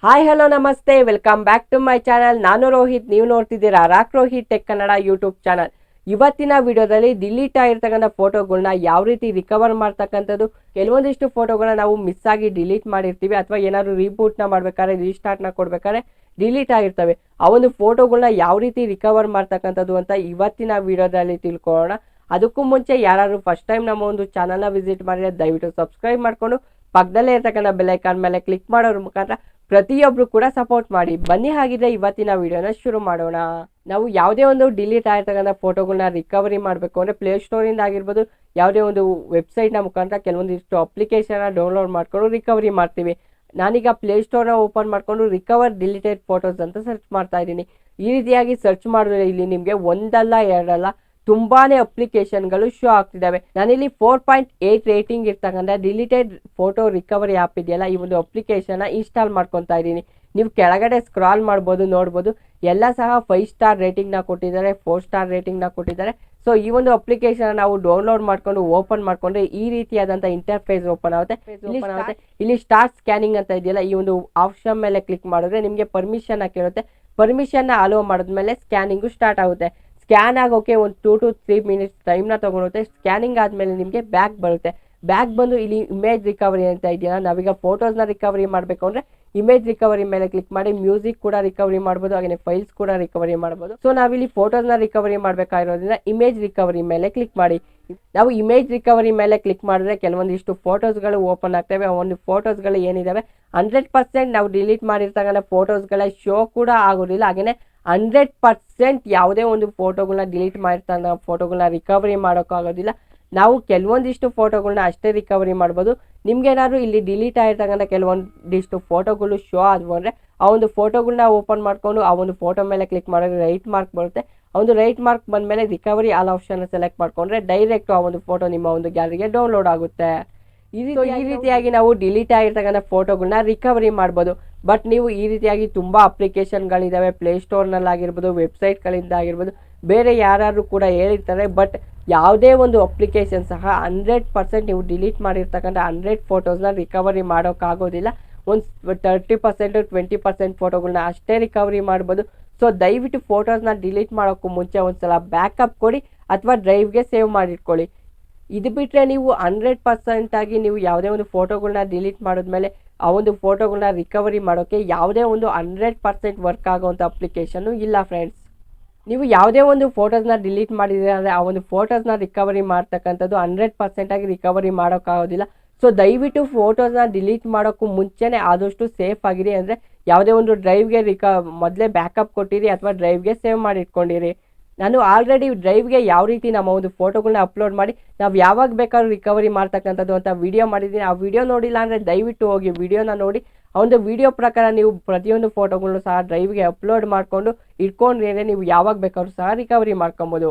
Hi hello ನಮಸ್ತೆ, welcome back to my channel. ನಾನು ರೋಹಿತ್, ನೀವು ನೋಡ್ತಿದ್ದೀರಾ ರಾಕ್ರೋಹಿ ಟೆಕ್ ಕನ್ನಡ ಯೂಟ್ಯೂಬ್ ಚಾನಲ್. ಇವತ್ತಿನ ವಿಡಿಯೋದಲ್ಲಿ ಡಿಲೀಟ್ ಆಗಿರ್ತಕ್ಕಂಥ ಫೋಟೋಗಳನ್ನ ಯಾವ ರೀತಿ ರಿಕವರ್ ಮಾಡ್ತಕ್ಕಂಥದ್ದು, ಕೆಲವೊಂದಿಷ್ಟು ಫೋಟೋಗಳನ್ನ ನಾವು ಮಿಸ್ ಆಗಿ ಡಿಲೀಟ್ ಮಾಡಿರ್ತೀವಿ ಅಥವಾ ಏನಾದ್ರು ರೀಬೂಟ್ನ ಮಾಡ್ಬೇಕಾದ್ರೆ ರೀಸ್ಟಾರ್ಟ್ನ ಕೊಡ್ಬೇಕಾದ್ರೆ ಡಿಲೀಟ್ ಆಗಿರ್ತವೆ. ಆ ಒಂದು ಫೋಟೋಗಳನ್ನ ಯಾವ ರೀತಿ ರಿಕವರ್ ಮಾಡ್ತಕ್ಕಂಥದ್ದು ಅಂತ ಇವತ್ತಿನ ವಿಡಿಯೋದಲ್ಲಿ ತಿಳ್ಕೊಳ್ಳೋಣ. ಅದಕ್ಕೂ ಮುಂಚೆ ಯಾರು ಫಸ್ಟ್ ಟೈಮ್ ನಮ್ಮ ಒಂದು ಚಾನಲ್ನ ವಿಸಿಟ್ ಮಾಡಿದ್ರೆ ದಯವಿಟ್ಟು ಸಬ್ಸ್ಕ್ರೈಬ್ ಮಾಡಿಕೊಂಡು ಪಕ್ಕದಲ್ಲೇ ಇರ್ತಕ್ಕಂಥ ಬೆಲ್ ಐಕಾನ್ ಮೇಲೆ ಕ್ಲಿಕ್ ಮಾಡೋದ್ರ ಮುಖಾಂತರ ಪ್ರತಿಯೊಬ್ರು ಕೂಡ ಸಪೋರ್ಟ್ ಮಾಡಿ. ಬನ್ನಿ ಹಾಗಿದ್ರೆ ಇವತ್ತಿನ ವಿಡಿಯೋನ ಶುರು ಮಾಡೋಣ. ನಾವು ಯಾವುದೇ ಒಂದು ಡಿಲೀಟ್ ಆಗಿರ್ತಕ್ಕಂಥ ಫೋಟೋಗಳನ್ನ ರಿಕವರಿ ಮಾಡಬೇಕು ಅಂದರೆ ಪ್ಲೇಸ್ಟೋರಿಂದ ಆಗಿರ್ಬೋದು, ಯಾವುದೇ ಒಂದು ವೆಬ್ಸೈಟ್ನ ಮುಖಾಂತರ ಕೆಲವೊಂದಿಷ್ಟು ಅಪ್ಲಿಕೇಶನ್ನ ಡೌನ್ಲೋಡ್ ಮಾಡ್ಕೊಂಡು ರಿಕವರಿ ಮಾಡ್ತೀವಿ. ನಾನೀಗ ಪ್ಲೇಸ್ಟೋರ್ನ ಓಪನ್ ಮಾಡಿಕೊಂಡು ರಿಕವರ್ ಡಿಲೀಟೆಡ್ ಫೋಟೋಸ್ ಅಂತ ಸರ್ಚ್ ಮಾಡ್ತಾ ಇದ್ದೀನಿ. ಈ ರೀತಿಯಾಗಿ ಸರ್ಚ್ ಮಾಡಿದ್ರೆ ಇಲ್ಲಿ ನಿಮಗೆ ಒಂದಲ್ಲ ಎರಡಲ್ಲ ತುಂಬಾನೇ ಅಪ್ಲಿಕೇಶನ್ಗಳು ಶೋ ಆಗ್ತಿದ್ದಾವೆ. ನಾನಿಲ್ಲಿ 4.8 ರೇಟಿಂಗ್ ಇರ್ತಕ್ಕಂಥ ಡಿಲೀಟೆಡ್ ಫೋಟೋ ರಿಕವರಿ ಆ್ಯಪ್ ಇದೆಯಲ್ಲ, ಈ ಒಂದು ಅಪ್ಲಿಕೇಶನ್ನ ಇನ್ಸ್ಟಾಲ್ ಮಾಡ್ಕೊತಾ ಇದ್ದೀನಿ. ನೀವು ಕೆಳಗಡೆ ಸ್ಕ್ರಾಲ್ ಮಾಡ್ಬೋದು, ನೋಡ್ಬೋದು ಎಲ್ಲ ಸಹ 5 ಸ್ಟಾರ್ ರೇಟಿಂಗ್ನ ಕೊಟ್ಟಿದ್ದಾರೆ, 4 ಸ್ಟಾರ್ ರೇಟಿಂಗ್ನ ಕೊಟ್ಟಿದ್ದಾರೆ. ಸೊ ಈ ಒಂದು ಅಪ್ಲಿಕೇಶನ್ ನಾವು ಡೌನ್ಲೋಡ್ ಮಾಡ್ಕೊಂಡು ಓಪನ್ ಮಾಡ್ಕೊಂಡ್ರೆ ಈ ರೀತಿಯಾದಂಥ ಇಂಟರ್ಫೇಸ್ ಓಪನ್ ಆಗುತ್ತೆ. ಇಲ್ಲಿ ಸ್ಟಾರ್ಟ್ ಸ್ಕ್ಯಾನಿಂಗ್ ಅಂತ ಇದೆಯಲ್ಲ, ಈ ಒಂದು ಆಪ್ಷನ್ ಮೇಲೆ ಕ್ಲಿಕ್ ಮಾಡಿದ್ರೆ ನಿಮಗೆ ಪರ್ಮಿಷನ್ ಕೇಳುತ್ತೆ. ಪರ್ಮಿಷನ್ನ ಅಲೋ ಮಾಡಿದ್ಮೇಲೆ ಸ್ಕ್ಯಾನಿಂಗು ಸ್ಟಾರ್ಟ್ ಆಗುತ್ತೆ. ಸ್ಕ್ಯಾನ್ ಆಗೋಕೆ ಒಂದು 2 to 3 ಮಿನಿಟ್ಸ್ ಟೈಮ್ನ ತೊಗೊಳುತ್ತೆ. ಸ್ಕ್ಯಾನಿಂಗ್ ಆದಮೇಲೆ ನಿಮಗೆ ಬ್ಯಾಕ್ ಬರುತ್ತೆ. ಬ್ಯಾಕ್ ಬಂದು ಇಲ್ಲಿ ಇಮೇಜ್ ರಿಕವರಿ ಅಂತ ಇದೆಯಲ್ಲ, ನಾವೀಗ ಫೋಟೋಸ್ನ ರಿಕವರಿ ಮಾಡಬೇಕು ಅಂದರೆ ಇಮೇಜ್ ರಿಕವರಿ ಮೇಲೆ ಕ್ಲಿಕ್ ಮಾಡಿ ಮ್ಯೂಸಿಕ್ ಕೂಡ ರಿಕವರಿ ಮಾಡ್ಬೋದು, ಹಾಗೆ ಫೈಲ್ಸ್ ಕೂಡ ರಿಕವರಿ ಮಾಡ್ಬೋದು. ಸೊ ನಾವಿಲ್ಲಿ ಫೋಟೋಸ್ನ ರಿಕವರಿ ಮಾಡಬೇಕಾಗಿರೋದ್ರಿಂದ ಇಮೇಜ್ ರಿಕವರಿ ಮೇಲೆ ಕ್ಲಿಕ್ ಮಾಡಿ. ನಾವು ಇಮೇಜ್ ರಿಕವರಿ ಮೇಲೆ ಕ್ಲಿಕ್ ಮಾಡಿದ್ರೆ ಕೆಲವೊಂದಿಷ್ಟು ಫೋಟೋಸ್ಗಳು ಓಪನ್ ಆಗ್ತವೆ. ಆ ಒಂದು ಫೋಟೋಸ್ಗಳು ಏನಿದಾವೆ 100% ನಾವು ಡಿಲೀಟ್ ಮಾಡಿರ್ತಕ್ಕಂಥ ಫೋಟೋಸ್ಗಳ ಶೋ ಕೂಡ ಆಗೋದಿಲ್ಲ. ಹಾಗೆಯೇ 100% ಯಾವುದೇ ಒಂದು ಫೋಟೋಗಳನ್ನ ಡಿಲೀಟ್ ಮಾಡಿರ್ತಕ್ಕಂಥ ಫೋಟೋಗಳನ್ನ ರಿಕವರಿ ಮಾಡೋಕ್ಕಾಗೋದಿಲ್ಲ. ನಾವು ಕೆಲವೊಂದಿಷ್ಟು ಫೋಟೋಗಳನ್ನ ಅಷ್ಟೇ ರಿಕವರಿ ಮಾಡ್ಬೋದು. ನಿಮ್ಗೇನಾದ್ರು ಇಲ್ಲಿ ಡಿಲೀಟ್ ಆಗಿರ್ತಕ್ಕಂಥ ಕೆಲವೊಂದಿಷ್ಟು ಫೋಟೋಗಳು ಶೋ ಆದವು ಅಂದರೆ ಆ ಒಂದು ಫೋಟೋಗಳನ್ನ ಓಪನ್ ಮಾಡ್ಕೊಂಡು ಆ ಒಂದು ಫೋಟೋ ಮೇಲೆ ಕ್ಲಿಕ್ ಮಾಡಿದ್ರೆ ರೈಟ್ ಮಾರ್ಕ್ ಬರುತ್ತೆ. ಆ ಒಂದು ರೈಟ್ ಮಾರ್ಕ್ ಬಂದಮೇಲೆ ರಿಕವರಿ ಆಲ್ ಆಪ್ಷನ್ ಸೆಲೆಕ್ಟ್ ಮಾಡ್ಕೊಂಡ್ರೆ ಡೈರೆಕ್ಟ್ ಆ ಒಂದು ಫೋಟೋ ನಿಮ್ಮ ಒಂದು ಗ್ಯಾಲರಿಗೆ ಡೌನ್ಲೋಡ್ ಆಗುತ್ತೆ. ಈ ರೀತಿಯಾಗಿ ನಾವು ಡಿಲೀಟ್ ಆಗಿರ್ತಕ್ಕಂಥ ಫೋಟೋಗಳನ್ನ ರಿಕವರಿ ಮಾಡ್ಬೋದು. ಬಟ್ ನೀವು ಈ ರೀತಿಯಾಗಿ ತುಂಬ ಅಪ್ಲಿಕೇಶನ್ಗಳಿದ್ದಾವೆ, ಪ್ಲೇಸ್ಟೋರ್ನಲ್ಲಾಗಿರ್ಬೋದು, ವೆಬ್ಸೈಟ್ಗಳಿಂದ ಆಗಿರ್ಬೋದು, ಬೇರೆ ಯಾರು ಕೂಡ ಹೇಳಿರ್ತಾರೆ. ಬಟ್ ಯಾವುದೇ ಒಂದು ಅಪ್ಲಿಕೇಶನ್ ಸಹ 100% ನೀವು ಡಿಲೀಟ್ ಮಾಡಿರ್ತಕ್ಕಂಥ 100 ಫೋಟೋಸ್ನ ರಿಕವರಿ ಮಾಡೋಕ್ಕಾಗೋದಿಲ್ಲ. ಒಂದು 30% 20% ಫೋಟೋಗಳನ್ನ ಅಷ್ಟೇ ರಿಕವರಿ ಮಾಡ್ಬೋದು. ಸೊ ದಯವಿಟ್ಟು ಫೋಟೋಸ್ನ ಡಿಲೀಟ್ ಮಾಡೋಕ್ಕೂ ಮುಂಚೆ ಒಂದ್ಸಲ ಬ್ಯಾಕಪ್ ಕೊಡಿ ಅಥವಾ ಡ್ರೈವ್ಗೆ ಸೇವ್ ಮಾಡಿಟ್ಕೊಳ್ಳಿ. ಇದು ಬಿಟ್ಟರೆ ನೀವು 100% ಆಗಿ ನೀವು ಯಾವುದೇ ಒಂದು ಫೋಟೋಗಳನ್ನ ಡಿಲೀಟ್ ಮಾಡಿದ್ಮೇಲೆ ಆ ಒಂದು ಫೋಟೋಗಳನ್ನ ರಿಕವರಿ ಮಾಡೋಕ್ಕೆ ಯಾವುದೇ ಒಂದು 100% ವರ್ಕ್ ಆಗೋವಂಥ ಅಪ್ಲಿಕೇಶನ್ನು ಇಲ್ಲ ಫ್ರೆಂಡ್ಸ್. ನೀವು ಯಾವುದೇ ಒಂದು ಫೋಟೋಸ್ನ ಡಿಲೀಟ್ ಮಾಡಿದರೆ ಅಂದರೆ ಆ ಒಂದು ಫೋಟೋಸ್ನ ರಿಕವರಿ ಮಾಡ್ತಕ್ಕಂಥದ್ದು 100% ಆಗಿ ರಿಕವರಿ ಮಾಡೋಕ್ಕಾಗೋದಿಲ್ಲ. ಸೊ ದಯವಿಟ್ಟು ಫೋಟೋಸ್ನ ಡಿಲೀಟ್ ಮಾಡೋಕ್ಕೂ ಮುಂಚೆನೇ ಆದಷ್ಟು ಸೇಫ್ ಆಗಿರಿ. ಅಂದರೆ ಯಾವುದೇ ಒಂದು ಡ್ರೈವ್ಗೆ ಮೊದಲೇ ಬ್ಯಾಕಪ್ ಕೊಟ್ಟಿರಿ ಅಥವಾ ಡ್ರೈವ್ಗೆ ಸೇವ್ ಮಾಡಿ ಇಟ್ಕೊಂಡಿರಿ. ನಾನು ಆಲ್ರೆಡಿ ಡ್ರೈವ್ಗೆ ಯಾವ ರೀತಿ ನಮ್ಮ ಒಂದು ಫೋಟೋಗಳನ್ನ ಅಪ್ಲೋಡ್ ಮಾಡಿ ನಾವು ಯಾವಾಗ ಬೇಕಾದ್ರೂ ರಿಕವರಿ ಮಾಡ್ತಕ್ಕಂಥದ್ದು ಅಂತ ವಿಡಿಯೋ ಮಾಡಿದ್ದೀನಿ. ಆ ವಿಡಿಯೋ ನೋಡಿಲ್ಲ ಅಂದರೆ ದಯವಿಟ್ಟು ಹೋಗಿ ವಿಡಿಯೋನ ನೋಡಿ. ಆ ಒಂದು ವಿಡಿಯೋ ಪ್ರಕಾರ ನೀವು ಪ್ರತಿಯೊಂದು ಫೋಟೋಗಳನ್ನು ಸಹ ಡ್ರೈವ್ಗೆ ಅಪ್ಲೋಡ್ ಮಾಡಿಕೊಂಡು ಇಟ್ಕೊಂಡ್ರೆ ನೀವು ಯಾವಾಗ ಬೇಕಾದ್ರೂ ಸಹ ರಿಕವರಿ ಮಾಡ್ಕೊಬೋದು.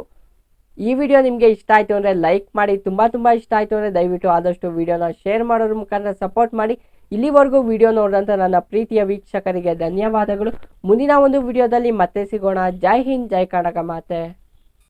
ಈ ವಿಡಿಯೋ ನಿಮಗೆ ಇಷ್ಟ ಆಯಿತು ಅಂದರೆ ಲೈಕ್ ಮಾಡಿ, ತುಂಬ ಇಷ್ಟ ಆಯಿತು ಅಂದರೆ ದಯವಿಟ್ಟು ಆದಷ್ಟು ವಿಡಿಯೋನ ಶೇರ್ ಮಾಡೋದ್ರ ಮುಖಾಂತರ ಸಪೋರ್ಟ್ ಮಾಡಿ. ಇಲ್ಲಿವರೆಗೂ ವಿಡಿಯೋ ನೋಡಿದಂಥ ನನ್ನ ಪ್ರೀತಿಯ ವೀಕ್ಷಕರಿಗೆ ಧನ್ಯವಾದಗಳು. ಮುಂದಿನ ಒಂದು ವಿಡಿಯೋದಲ್ಲಿ ಮತ್ತೆ ಸಿಗೋಣ. ಜೈ ಹಿಂದ್, ಜೈ ಕರ್ನಾಟಕ ಮಾತೆ.